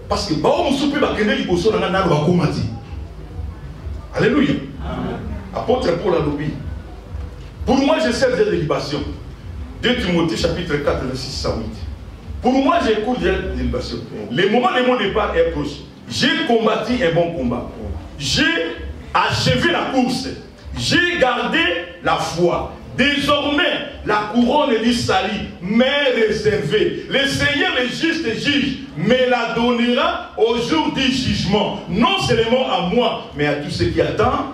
Parce que alléluia. Apôtre Paul a dit, pour moi je sers de libation. 2 Timothée chapitre 4 verset 6 à 8. Pour moi j'ai cours de libation. Le moment de mon départ est proche. J'ai combattu un bon combat. J'ai achevé la course. J'ai gardé la foi. Désormais, la couronne du salut m'est réservée. Le Seigneur, le juste juge, me la donnera au jour du jugement. Non seulement à moi, mais à tous ceux qui attendent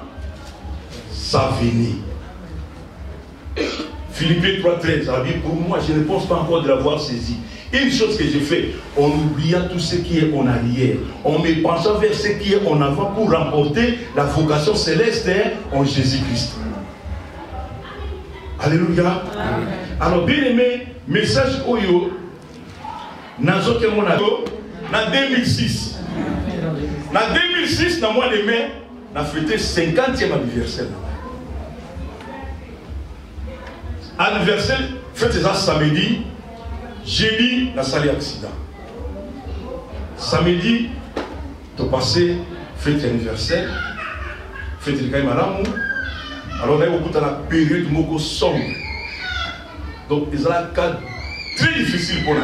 sa venue. Philippiens 3,13 a dit, pour moi, je ne pense pas encore de l'avoir saisi. Une chose que j'ai fait, on oublia tout ce qui est en arrière. On me penchant vers ce qui est en avant pour remporter la vocation céleste en Jésus-Christ. Alléluia. Amen. Alors, bien aimé, message Oyo, dans 2006. En 2006, dans le mois de mai, on a fêté 50e anniversaire. Anniversaire, fête ça samedi, jeudi, on a salé accident. Samedi, tu as passé fête anniversaire, fête de Kaïmalamou. Alors, on a beaucoup de la période de sombre. Donc, il y a un cas très difficile pour nous.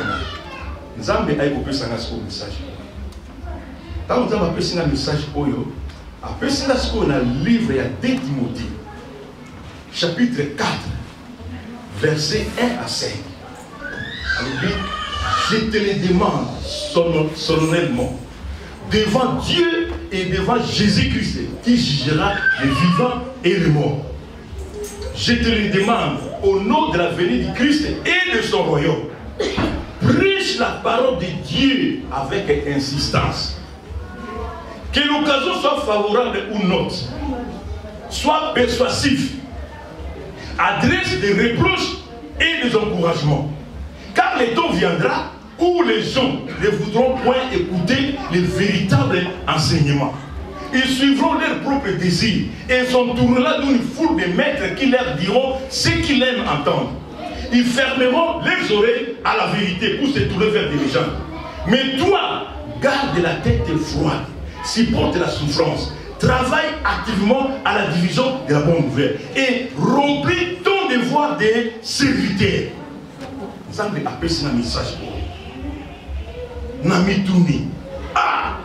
Nous avons un message. Quand nous avons un message, après on a un livre de 2 Timothée, chapitre 4, versets 1 à 5. Alors, je te le demande solennellement, devant Dieu et devant Jésus-Christ, qui jugera les vivants et les morts. Je te le demande, au nom de la venue du Christ et de son royaume, prêche la parole de Dieu avec insistance. Que l'occasion soit favorable ou non, soit persuasif, adresse des reproches et des encouragements. Car le temps viendra où les gens ne voudront point écouter les véritables enseignements. Ils suivront leurs propres désirs et s'entoureront d'une foule de maîtres qui leur diront ce qu'ils aiment entendre. Ils fermeront leurs oreilles à la vérité pour se tourner vers des gens. Mais toi, garde la tête froide, supporte la souffrance, travaille activement à la division de la bonne nouvelle et remplis ton devoir de serviteur. Nous avons appelé ça un message pour nous. Namitouni. Ah!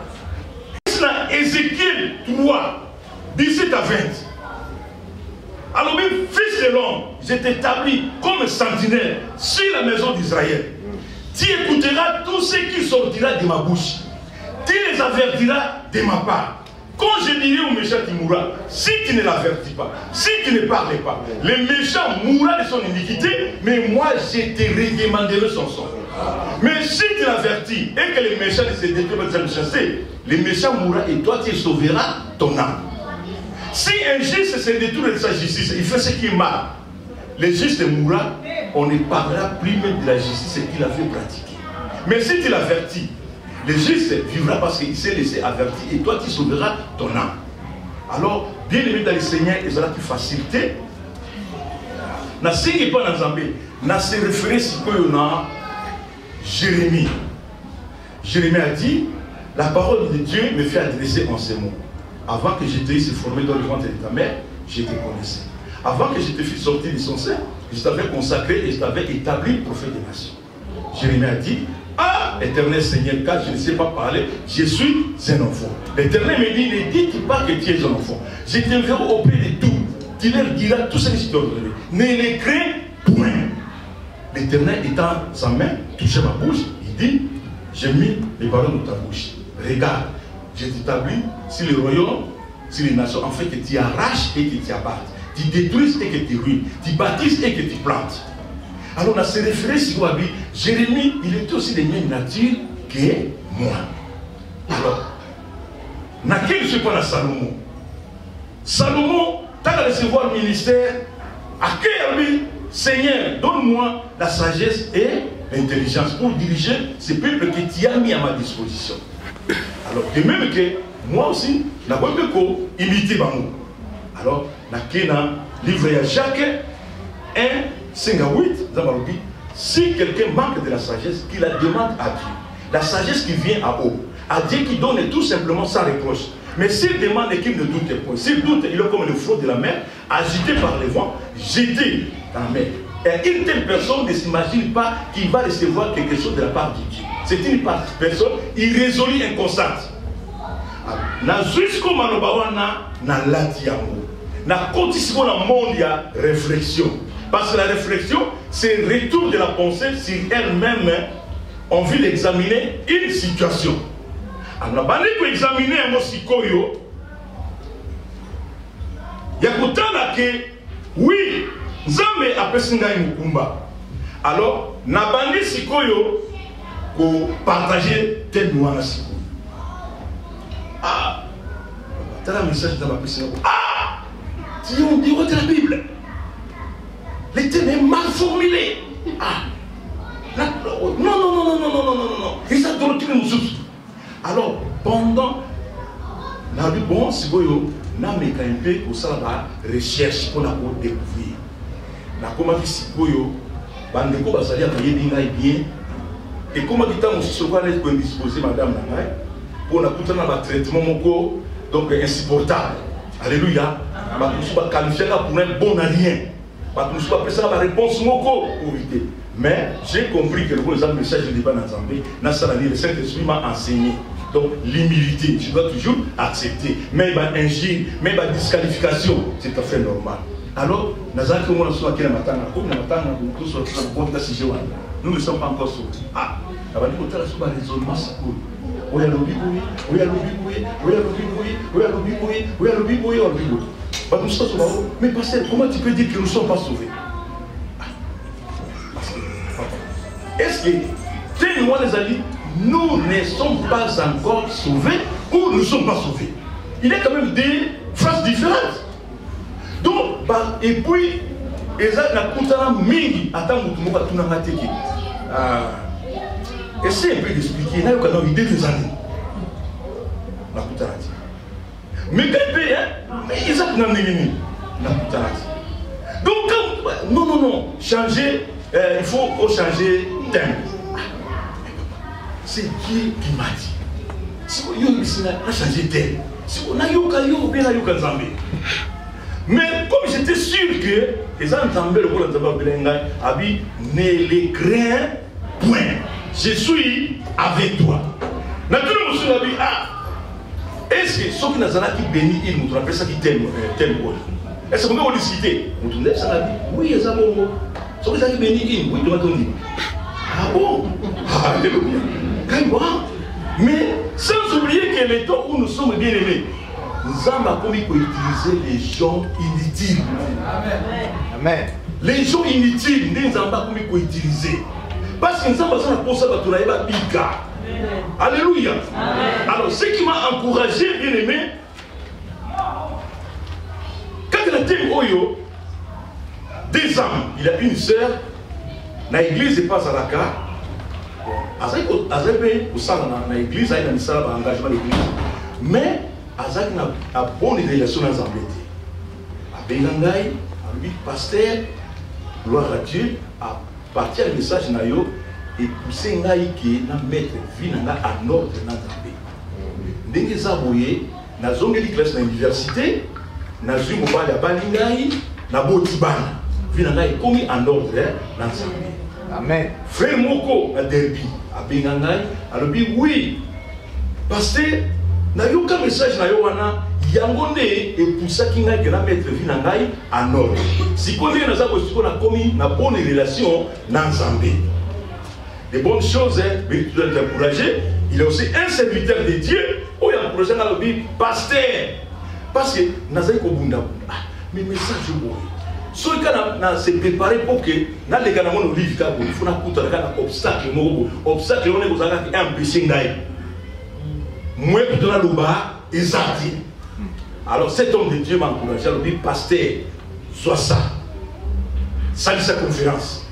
Ézéchiel 3, 17 à 20. Alors même, fils de l'homme, je t'établis comme sentinelle sur la maison d'Israël. Tu écouteras tout ce qui sortira de ma bouche. Tu les avertiras de ma part. Quand je dirai au méchant qui mourra, si tu ne l'avertis pas, si tu ne parles pas, le méchant mourra de son iniquité, mais moi je te redemanderai son sang. Mais si tu l'avertis et que le méchant ne se détourne pas de chasser, le méchant mourra et toi tu sauveras ton âme. Si un juste se détourne de sa justice, il fait ce qui est mal, le juste mourra, on ne parlera plus même de la justice qu'il avait pratiquée. Mais si tu l'avertis, le juste vivra parce qu'il s'est laissé avertir et toi tu sauveras ton âme. Alors, bien aimé dans le Seigneur, il sera plus facilité. Na singi pas dans Zambé, na se référer si peu na Jérémie. Jérémie a dit, la parole de Dieu me fait adresser en ces mots. Avant que je t'ai formé dans le ventre de ta mère, je te connaissais. Avant que je te fisse sortir de son sein, je t'avais consacré et je t'avais établi prophète des nations. Jérémie a dit, ah, éternel Seigneur, car je ne sais pas parler, je suis un enfant. L'éternel me dit, ne dis pas que tu es un enfant. Je t'enverrai auprès de tout. Tu leur diras tout ce que je t'ai ordonné. Ne les crains point. L'éternel étend sa main, touchait ma bouche, il dit, j'ai mis les paroles dans ta bouche. Regarde, je t'établis sur le royaume, sur les nations, en fait que tu arraches et que tu abattes. Tu détruises et que tu ruines. Tu bâtisses et que tu plantes. Alors on a se référé sur Wabi. Jérémie, il était aussi de même nature que moi. Alors, naquel je prends à Salomon. Salomon, tu as recevoir le ministère, à quel lui, Seigneur, donne-moi la sagesse et l'intelligence pour diriger ce peuple que tu as mis à ma disposition. Alors, de même que moi aussi, je n'ai pas pu imiter Bamou. Alors, dans le livre de Jacques 1, 5 à 8, si quelqu'un manque de la sagesse, qu'il la demande à Dieu. La sagesse qui vient à haut. à Dieu qui donne tout simplement sans reproche. Mais s'il demande et qu'il ne doute point, s'il doute, il est comme le flot de la mer, agité par les vents, jeté dans la mer. Et une telle personne ne s'imagine pas qu'il va recevoir quelque chose de la part de Dieu. C'est une personne irrésolue, inconstante. Na jusqu'au manobawana na latiango. Na continue na monde ya réflexion. Parce que la réflexion, c'est le retour de la pensée sur elle-même. On veut examiner une situation. Alors, on va examiner un mot sikoyo. Il y a pourtant que oui, Nzambe apesinga mukumba. Alors, na bandi sikoyo pour partager tel noir sikoyo. Ah, tu as un message dans ma piscine. Ah, tu on dit de la Bible. Les thèmes est mal formulé. Ah, non. Et ça doit être une chose. Alors, pendant, on a dit bon, si vous avez un peu pour ça, la recherche pour la découvrir. Na comment si vous bandeko basali a bien. Et comment dit-on aussi sur quoi est disposer madame Nangai pour la coûter dans le traitement moko donc insupportable. Alléluia. Ma nous pas qualifier pour un bon rien. Ma nous pas presser la réponse moko pour éviter. Mais j'ai compris que le message de débat dans Zambie, le Saint-Esprit m'a enseigné. Donc l'humilité, je dois toujours accepter. Mais il injure, mais il disqualification, c'est tout à fait normal. Alors, nous ne sommes pas encore sortis. Ah, raisonnement. Mais pasteur, comment tu peux dire que nous ne sommes pas sauvés? Est-ce que moi les amis, nous ne sommes pas encore sauvés ou nous ne sommes pas sauvés? Il y a quand même des phrases différentes. Donc, et puis, essayez un peu d'expliquer. Il y a une idée des années. Mais ils ont donc, non, changer, il faut changer thème. C'est Dieu qui m'a dit. Si vous avez changé thème, si vous avez changé. Mais comme j'étais sûr que les entendeurs ne les crains point. Je suis avec toi. Naturellement, est-ce que ceux qui n'ont pas béni, ils nous rappellent ça qui t'aiment? Est-ce que vous pouvez citer? Oui, ils ont ceux qui ont béni, oui, ah bon? Alléluia. Mais sans oublier que le temps où nous sommes bien aimés, nous avons commis pour utiliser les gens inutiles. Amen. Les gens inutiles, nous avons commis pour utiliser. Parce que nous avons besoin de pour ça, Bika. Alléluia. Alors, ce qui m'a encouragé, bien aimé, quand il a dit Oyo, 2 ans, il a une sœur, dans l'église, il passe à la carte. Azebe au sein de l'église, il a mis ça dans l'engagement de l'église. Mais, Azak n'a pas bonne relation dans l'embêté. A Bengangai, a lui, pasteur, gloire à Dieu, a parti à message nayo et pousser ngai qui na mettre vie nanga en ordre dans l'embêté. Ndenge zaboye, na zone de classe na université, na zumo ba ya balingai, na botibana. Vie nanga est commis en ordre dans l'embêté. Amen. Frère Moko a derby, a Bengangai, a lui, oui, pasteur. Na yoka message na yowana yangonde et pour ça qui n'a que na mettre vie na ngai en ordre. Si connait na zako si na commis na bonne relation dans Zambie. Les bonnes choses mais tu dois t'encourager. Il est aussi un serviteur de Dieu. Oh il y a un projet dans le Bible pasteur. Parce que nazai ko bunda. Mais message bon. So kana se préparer pour que na les kana mono livre ka il faut na kuta na obstacle moko. Obstacle on est ko zaka un péché ngai. Moi, je suis exalté. Alors, cet homme de Dieu m'a encouragé à lui dire, pasteur, sois ça. Salut sa conférence.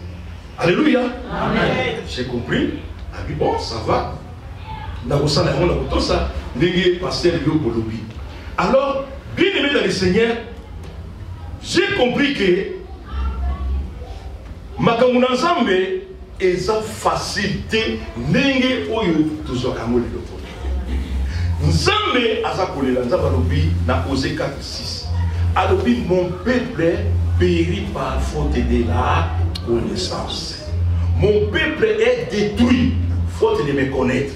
Alléluia. Amen. J'ai compris. Ah oui, bon, ça va. Alors, bien aimé dans le Seigneur, j'ai compris que ma ensemble est sa facilité. Nenge oyo toujours kamole le Nzambe azakolela Nzambe alobi na Osée 4:6. Alobi mon peuple périt par faute de la connaissance. Mon peuple est détruit faute de me connaître.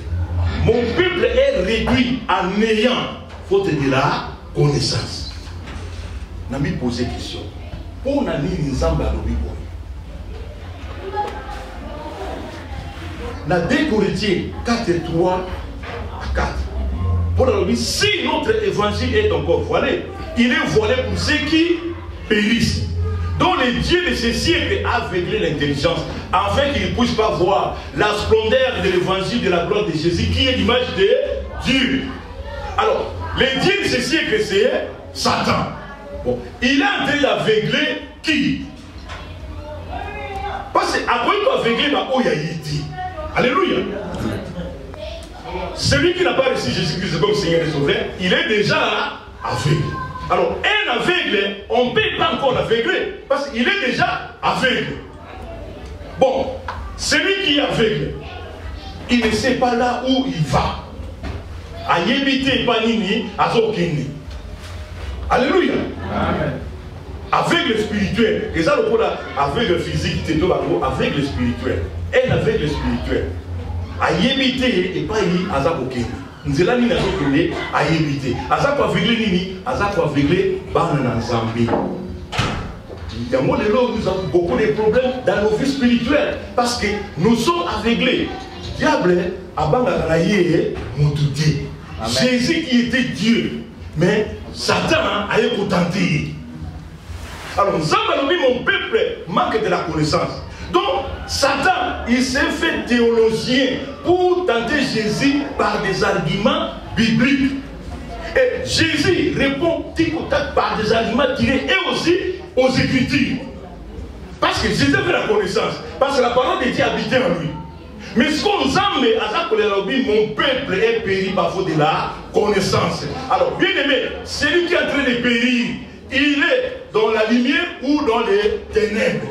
Mon peuple est réduit en néant faute de la connaissance. Nami poser question. Pour nani Nzambe alobi boy. Na 2 Corinthiens 4:3 à 4. Paul alobi si notre évangile est encore voilé, il est voilé pour ceux qui périssent, dont le Dieu de ce siècle a aveuglé l'intelligence, afin qu'ils ne puissent pas voir la splendeur de l'évangile de la gloire de Jésus, qui est l'image de Dieu. Alors, le Dieu de ce siècle, c'est Satan. Bon, il est en train d'aveugler qui? Parce qu'après il doit aveugler, il y a dit. Alléluia. Celui qui n'a pas reçu Jésus-Christ comme Seigneur et Sauveur, il est déjà aveugle. Alors, un aveugle, on ne peut pas encore l'aveugler, parce qu'il est déjà aveugle. Bon, celui qui est aveugle, il ne sait pas là où il va. Ayébité panini, azokini. Alléluia. Amen. Aveugle spirituel. Et ça, le point aveugle physique, c'est aveugle spirituel. Un aveugle spirituel. Ayébité et pas y azokini. Nzela ni nazokende ayébité. Azako aveugle nini, azako aveugle banana Nzambe. Il y a nous avons beaucoup de problèmes dans nos vies spirituelles parce que nous sommes aveuglés. Diable a bangalaye moutouté. Jésus qui était Dieu, mais Satan a été tenté. Alors, Nzambe, mon peuple manque de la connaissance. Donc, Satan, il s'est fait théologien pour tenter Jésus par des arguments bibliques. Et Jésus répond tic au tac par des arguments tirés et aussi aux Écritures. Parce que Jésus avait la connaissance. Parce que la parole de Dieu habitait en lui. Mais ce qu'on Nzambe a dit, mon peuple est péri par faute de la connaissance. Alors, bien aimé, celui qui est en train de périr, il est dans la lumière ou dans les ténèbres.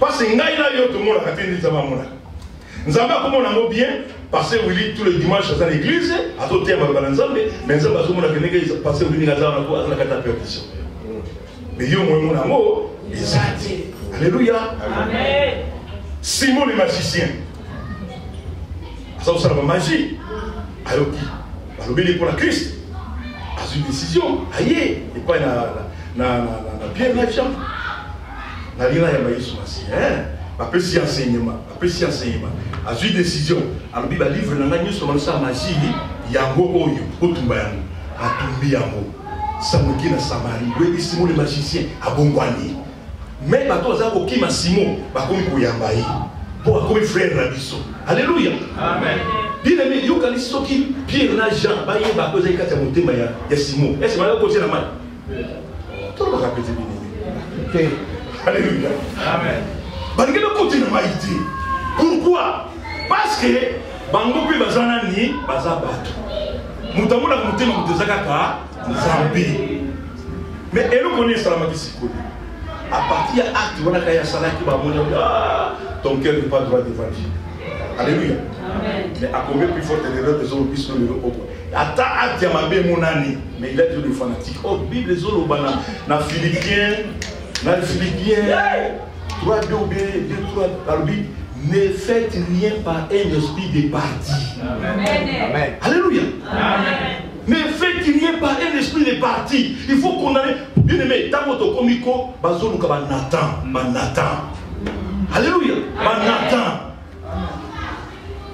Parce que tout le monde a raté Nzambe. Nzambe a comme bien, parce que oui, tous les dimanches dans l'église, à tout terme, mais Nzambe a passé au Nzambe à la perdition. Mais il y a mon amour, alléluia. Amen. Simon le magicien. Ça c'est la magie. Alors qui l'obéir pour la Christ. A une décision. Aïe, et pas na Pierre la chambre. Na lina ya maïs masi, hein. Après si enseignement, a une décision. Alors Bible livre na ngani sur la magie, yango oyo, otumba yango, atumbi yango. Samuki na Samarie, oui Simon le magicien a bongwani. Mais bato azako kima Simon bakomi koyambaye pour akomi frère na biso. Alléluia. Amen. Bien aimé, yo kali soki Pierre na Jean baye bako za ikata motema ya Simon. Est-ce que va côté na mal? Tout le répéter bien aimé. Alléluia. Amen. Balike na côté na maïti. Pourquoi? Parce que bango pe bazana ni bazabato. Mutamuna motema mutezaka ka Nzambe. Mais elle connaît ça la magie. À partir de l'acte, on a créé un salaire qui va mourir. Ton cœur n'est pas droit d'évangile. Alléluia. Amen. Mais à combien plus forte l'erreur des hommes puissent le repos. Attends, acte, il y a ma bien mon année. Mais il a dit les fanatiques. Oh, Bible, les hommes, na Philippiens, 3, 2, 3, ne faites rien par un esprit de parti. Amen. Alléluia. Amen. Ne faites rien par un esprit de parti. Il faut qu'on aille. Bien aimé, dans votre comico, Bazou Nathan. Alléluia. Nathan.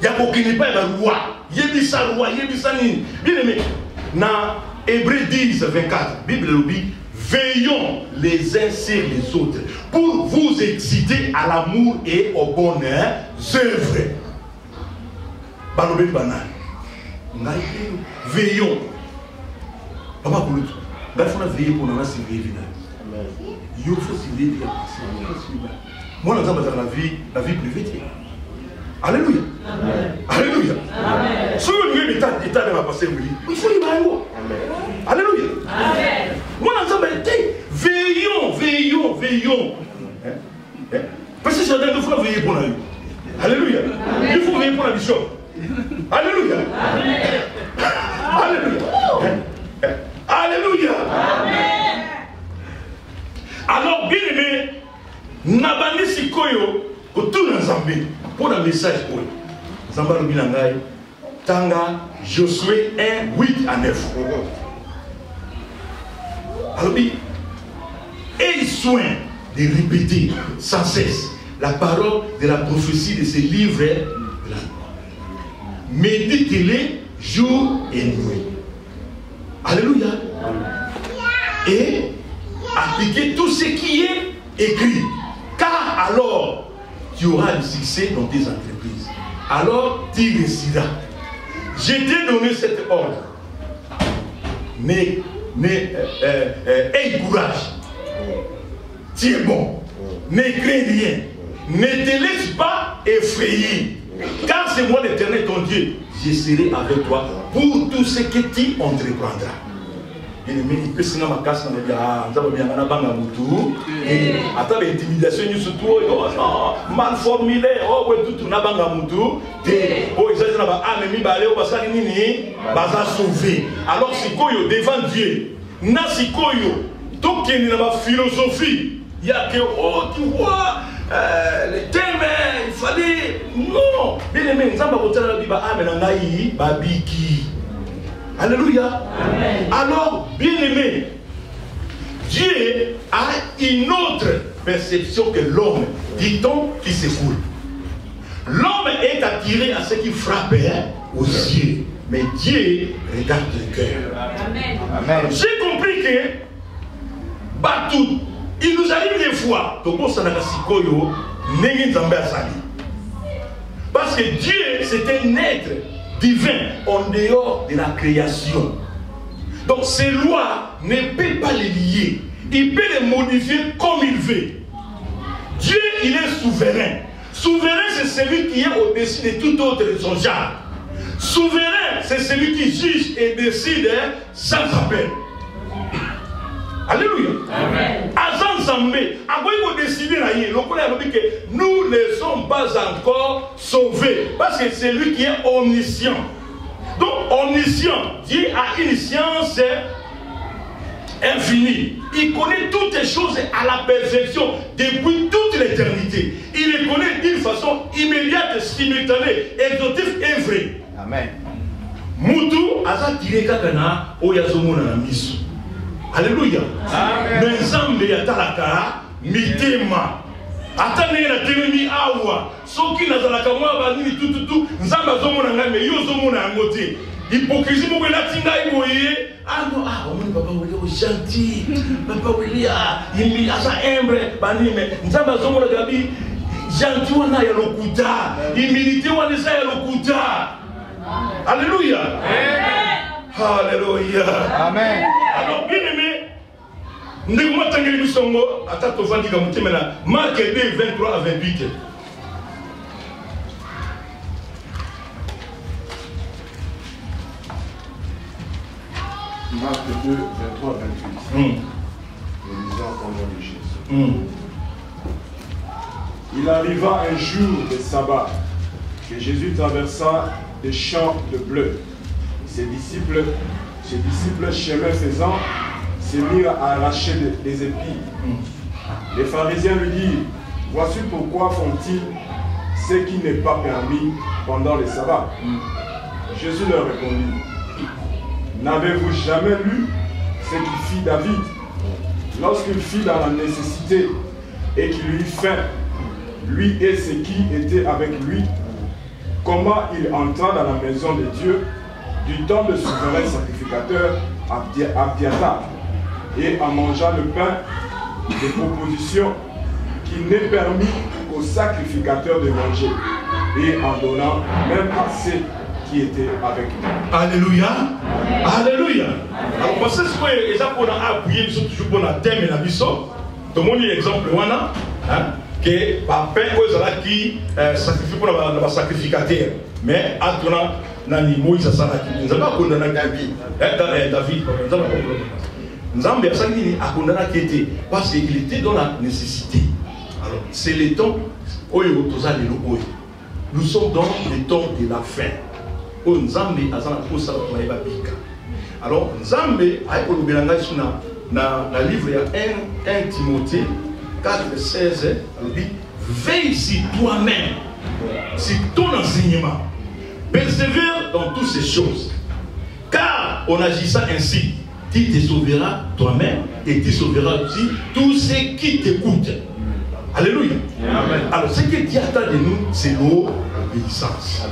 Il y a aucun n'est pas un roi. Yébissa roi, Yébissa ni. Bien aimé, dans Hébreux 10, 24, Bible le dit, veillons les uns sur les autres pour vous exciter à l'amour et aux bonnes œuvres. Balobé banal. Veillons. Papa Kouloutou, il faut veiller pour nous survivre. Il faut survivre. Moi, nous sommes dans la vie privée. Alléluia. Alléluia. Si vous voulez l'état de ma passée, il faut y aller. Alléluia. Moi, nous sommes veillons. Parce que c'est un fois veiller pour nous. Alléluia. Il faut veiller pour la mission. Alléluia. Alléluia. Alléluia. Alors, bien aimé, Nabani Sikoyo, pour tout l'ensemble, pour le message, Zamba Lubinangai, Tanga, Josué 1, 8 à 9. Alors, aie soin de répéter sans cesse la parole de la prophétie de ces livres. Méditez-les jour et nuit. Alléluia. Et appliquez tout ce qui est écrit. Car alors, tu auras du succès dans tes entreprises. Alors, tu réussiras. Je t'ai donné cet ordre. Mais aie courage. Tu es bon. Ne crains rien. Ne te laisse pas effrayer. Car c'est moi l'Éternel ton Dieu. Je serai avec toi pour tout ce que tu entreprendras. Bien-aimé, il peut se faire ma casse dans le bien. Nous avons bien un banga moutou. Attends, l'intimidation, nous sommes tous mal formulés. Oh, ouais, tout n'a banga moutou. Oh, ils ont dit, ah, mais mi balé, parce que nini, baza sauvé. Alors, c'est quoi devant Dieu? Na c'est quoi tout qui est dans ma philosophie. Il y a que, oh, tu vois. Le thème, il fallait. Non! Bien aimé, nous avons voté la Bible. Amen. Babiki. Alléluia. Amen. Alors, bien aimé, Dieu a une autre perception que l'homme, dit-on, qui s'écoule. L'homme est attiré à ce qui frappe aux yeux. Mais Dieu regarde le cœur. Amen. J'ai compris que Batou. Il nous arrive des fois, parce que Dieu, c'est un être divin en dehors de la création. Donc ces lois ne peuvent pas les lier. Il peut les modifier comme il veut. Dieu, il est souverain. Souverain, c'est celui qui est au-dessus de tout autre de son genre. Souverain, c'est celui qui juge et décide sans appel. Alléluia. Amen. Agent Zambé, nous ne sommes pas encore sauvés. Parce que c'est lui qui est omniscient. Donc, omniscient, Dieu a une science infinie. Il connaît toutes les choses à la perfection depuis toute l'éternité. Il les connaît d'une façon immédiate, simultanée, exhaustive et vraie. Amen. Moutou, Aza Tireka Oyazomona Misu. Alléluia. Mais Nzambe yatalaka mitema. Atane na telemi awa. Soki nazalaka mwa banini tututu Nzambe azomona ngai me yo zomona ngote. Hypocrisie moko latinga iboye. Ah non, ah on papa Willy gentil. Papa Willy imi asa humble banime. Nzambe azomona gabi gentil wana ya lokuta. Humilité wana sa ya lokuta. Alléluia. Amen. Alléluia. Amen. Alors, bien aimé, nous avons Marc 2, 23 à 28. Marc 2, 23 à 28. Nous lisons au nom de Jésus. Il arriva un jour de sabbat que Jésus traversa des champs de bleu. Ses disciples, chemin faisant, se mirent à arracher des épis. Les pharisiens lui dirent, voici pourquoi font-ils ce qui n'est pas permis pendant le sabbat. Jésus leur répondit, n'avez-vous jamais lu ce qu'il fit David lorsqu'il fut dans la nécessité et qu'il eut faim, lui et ceux qui étaient avec lui, comment il entra dans la maison de Dieu du temps de souverain sacrificateur Abiatar et en mangeant le pain des propositions qui n'est permis qu'aux sacrificateurs de manger et en donnant même à ceux qui étaient avec lui. Alléluia. Alléluia. Alors, parce que c'est ça qu'on a appuyé, nous sommes toujours pour la thème et la mission. Tout le monde a exemple, que papa qui sacrifie pour la sacrificateur. Mais à ton nani Moïse a salaki. Nous avons condamné David. David, nous avons condamné qui était parce qu'il était dans la nécessité. Alors, c'est le temps où nous sommes dans le temps de la fin. o Nzambe azana posa ba maïba bika. Alors Nzambe a ekolobelanga suna na livre ya 1 Timothée 4:16 dit veille sur toi-même, sur ton enseignement, persévère dans toutes ces choses, car en agissant ainsi, tu te sauveras toi-même et tu sauveras aussi tous ceux qui t'écoutent. Alléluia. Amen. Alors ce que Dieu attend de nous, c'est l'obéissance.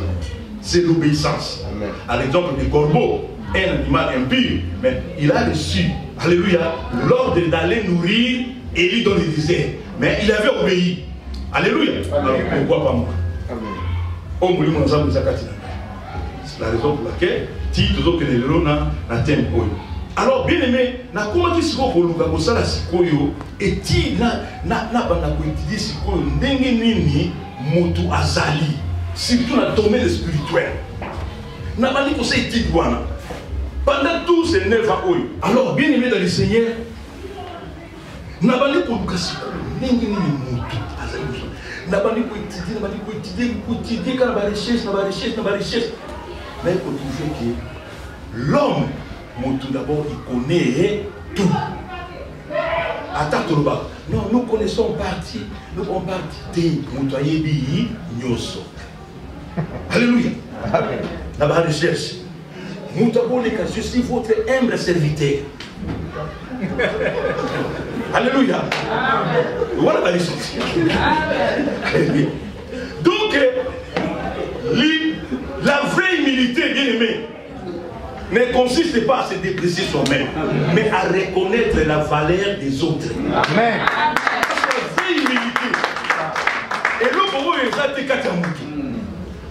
C'est l'obéissance. À l'exemple du corbeau, un animal impur, mais il a reçu, alléluia, l'ordre d'aller nourrir Élie dans le désert. Mais il avait obéi. Alléluia. Alors pourquoi pas moi? C'est la raison pour laquelle Tito que les lona na thème. Alors bien aimé, na comment qui se koluka kosala sikoyo eti na bana ko étudier sikoyo ndenge nini motu azali surtout na domaine spirituel. Na bani ko se étude wana pendant tous ces 9 ans. Alors bien aimé dans le Seigneur, na bani ko luka sikoyo ndenge nini motu azali. Na bani ko étudier quand ba recherche. Mais il faut trouver que l'homme, tout d'abord, il connaît tout. Attends, non, nous connaissons partie, nous avons partie de Nyoso. Alléluia. La recherche. Nous avons les cas, je suis votre humble serviteur. Alléluia. Voilà la recherche. Donc, la vraie humilité, bien aimé, ne consiste pas à se déprécier soi-même, mais à reconnaître la valeur des autres. Amen. La vraie humilité. Et là, pour vous, les athées, quand il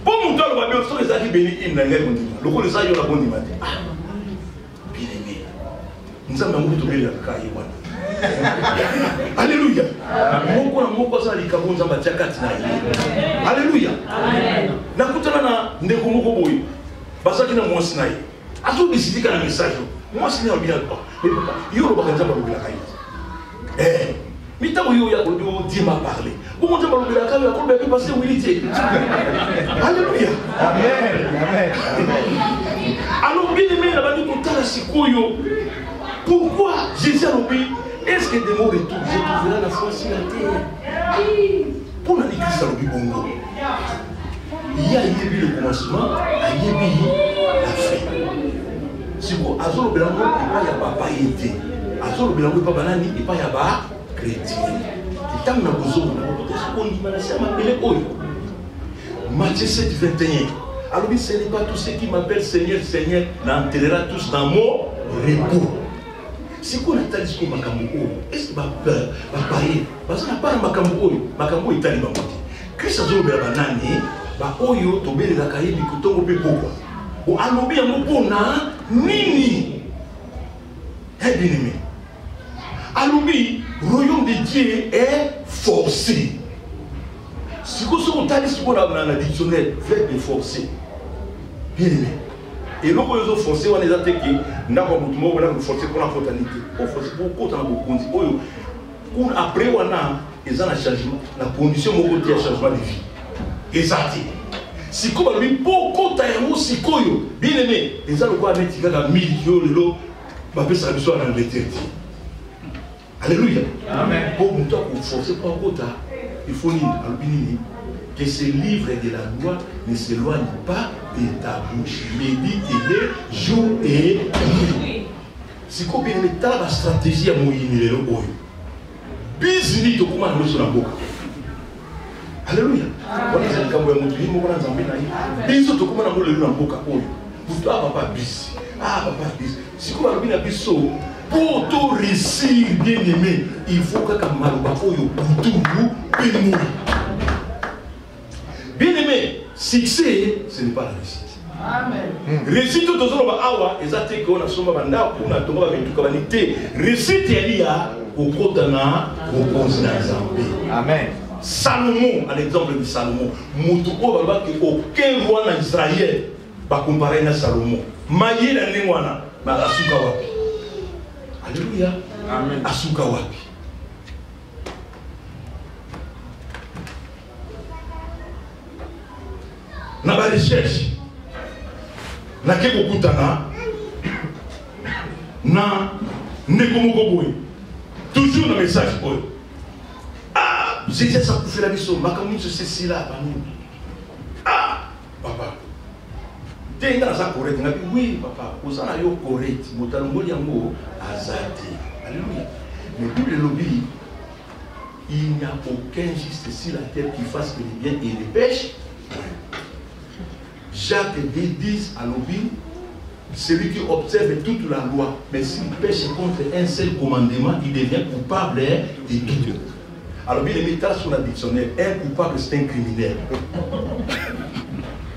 pour mon temps, le babylon, les athées bénis, ils n'ont pas le coup, les athées, ils ont bon dimanche. Bien aimé. Nous avons un peu de la caille. Alléluia. Alléluia. Nakutana na ndeko moko boy. Basaki na mwasi naye. Azo bisidika na message. Mwasi ni obina ko. Yo lo bakanza ba lobela kai. Mitamo yo ya ko Dieu m'a parlé. Bon Dieu m'a lobela kai ya ko be passer humilité. Alléluia. Amen. Amen. Alors bien aimé na bandi ko tala sikoyo. Pourquoi Jésus a obéi? Est-ce que des mots retournent? Je trouverai la foi sur la terre. Pour la Christ a bongo. Il y a eu le commencement, il y a eu la fin. Si vous avez un belango, il n'y a pas païenté. Azolo belango, il n'y a pas banani, il n'y a pas chrétien. Et tant que nous avons besoin, Matthieu 7, 21. Alors, ce n'est pas tous ceux qui m'appellent Seigneur, Seigneur, n'entrera tous dans mon repos. Si on a dit que Makambo, est-ce que va payer? Parce qu'on n'a pas de Makambo est allé dans le monde. Christ a dit que Banani, Oyo, Tobé, la Kaye, Bikuto, Beko. Ou Anobi, Amopona, Nini. Eh bien aimé. Anobi, royaume de Dieu est forcé. Si vous avez dit que dans le dictionnaire, verbe forcé. Bien aimé. Et là, quand ils ont forcé, on les a attaqués. On a forcé pour la fatalité. On a forcé pour côté en après, on a un changement. La condition, on a un changement de vie. Exact. Si comme on a pour côté en si koyo, bien aimé, les gens ont mis un million de l'eau, on va faire ça en Angleterre. Alléluia. Amen. Pour nous forcer pour côté, il faut dire que ce livre de la loi ne s'éloigne pas de ta bouche. Médite-le jour et nuit. Si vous avez une stratégie à mouiller, bisni to kuma na sur la boca. Alléluia. On est en train de monter, on est en train de biso to kuma na mouiller na boca. Vous avez papa bis. Ah papa bis. Si vous avez une biso pour tout réussir bien aimé, il faut que Kamaruba oyo pour tout bien aimé, succès, ce n'est pas la réussite. Amen. Réussite de Zoroba Awa, exactement qu'on a somme banda, on a tombé avec tout cabanité. Réussite Elia, au Kotana, au Konzinazambe. Amen. Salomon, à l'exemple de Salomon, Moutouko va que aucun roi en Israël va comparer à Salomon. Maïe la Néwana, ma Asuka Wapi. Alléluia. Amen. Asuka Wapi. Dans la recherche, Nake kokutana na ndeko moko boye. Toujours dans le message boye. Ah, Jésus ça pour faire la mission, makamuni se ceci là banu. Ah, papa. T'es dans ça correct, oui papa, osana yo correct, motalongoli yango azati. Alléluia. Mais pour le lobby, il n'y a aucun juste sur la terre qui fasse le bien et le pêche. Jacques 10 à lobby, celui qui observe toute la loi, mais s'il pêche contre un seul commandement, il devient coupable de tout. Alors, il met ça sur la dictionnaire. Un coupable, c'est un criminel.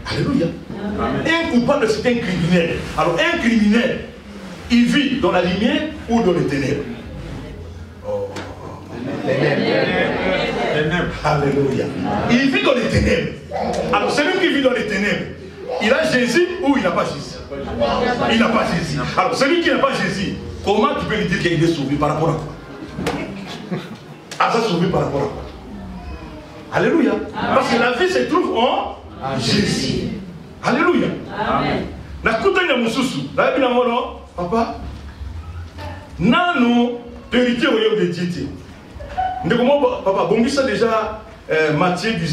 Alléluia. Amen. Un coupable, c'est un criminel. Alors, un criminel, il vit dans la lumière ou dans les ténèbres? Oh. Alléluia. Il vit dans les ténèbres. Alors, celui qui vit dans les ténèbres, il a Jésus ou il n'a pas Jésus? Il n'a pas Jésus. Alors, celui qui n'a pas Jésus, comment tu peux lui dire qu'il est sauvé par rapport à quoi? Ah, ça sauvé par rapport à quoi? Alléluia. Amen. Parce que la vie se trouve en Jésus. Alléluia. Amen. Papa, nano héritier au de Dieu. Papa, bon, ça déjà Matthieu 19.